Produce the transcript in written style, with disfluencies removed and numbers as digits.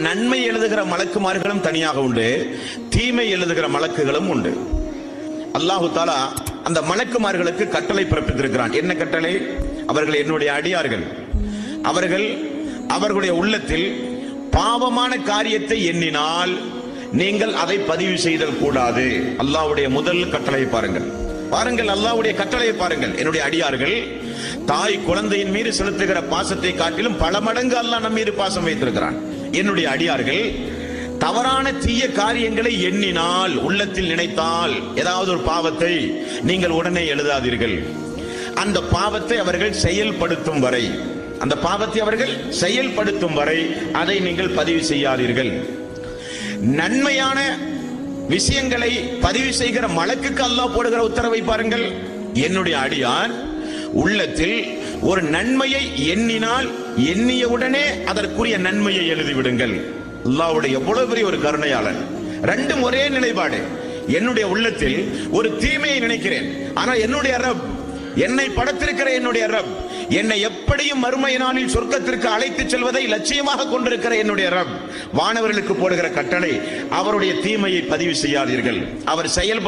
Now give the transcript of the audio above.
நன்மை எழுதுகிற மலக்குமார்களும் தனியாக உண்டு, தீமை எழுதுகிற மலக்குகளும் உண்டு. அல்லாஹு தாலா அந்த மலக்குமார்களுக்கு கட்டளை பிறப்பித்திருக்கிறான். என்ன கட்டளை? அவர்கள் என்னுடைய அடியார்கள். அவர்களுடைய உள்ளத்தில் பாவமான காரியத்தை எண்ணினால் நீங்கள் அதை பதிவு செய்தல் கூடாது. அல்லாஹ்வுடைய முதல் கட்டளை பாருங்கள், அல்லாஹ்வுடைய கட்டளையை பாருங்கள். என்னுடைய அடியார்கள் தாய் குழந்தையின் மீது செலுத்துகிற பாசத்தை காட்டிலும் பல மடங்கு அல்லாஹ் நம் மீது பாசம் வைத்திருக்கிறான். என்னுடைய அடியார்கள் தவறான தீய காரியங்களை எண்ணினால், உள்ளத்தில் நினைத்தால், ஏதாவது ஒரு பாவத்தை நீங்கள் உடனே எழுதாதீர்கள். அந்த பாவத்தை அவர்கள் செயல்படுத்தும் வரை அதை நீங்கள் பதிவு செய்யாதீர்கள். நன்மையான விஷயங்களை பதிவு செய்கிற மலக்குக்கு அல்லாஹ் போடுகிற உத்தரவை பாருங்கள். என்னுடைய அடியார் உள்ளத்தில் ஒரு நன்மையை எண்ணினால் எண்ணியவுடனே அதற்குரிய நன்மையை எழுதிவிடுங்கள். அல்லாஹ்வுடைய எவ்வளவு பெரிய ஒரு கருணையாளன். ரெண்டும் ஒரே நிலைப்பாடு. என்னுடைய உள்ளத்தில் ஒரு தீமையை நினைக்கிறேன், ஆனால் என்னுடைய ரப், என்னை படைத்திருக்கிற என்னுடைய ரப், என்னை எப்படியும் மறுமை நாளில் சொர்க்கத்திற்கு அழைத்து செல்வதை லட்சியமாக கொண்டிருக்கிற என்னுடைய ரப் வானவர்களுக்கு போடுகிற கட்டளை, அவருடைய தீமையை பதிவு செய்யாதீர்கள். அவர் செயல்பட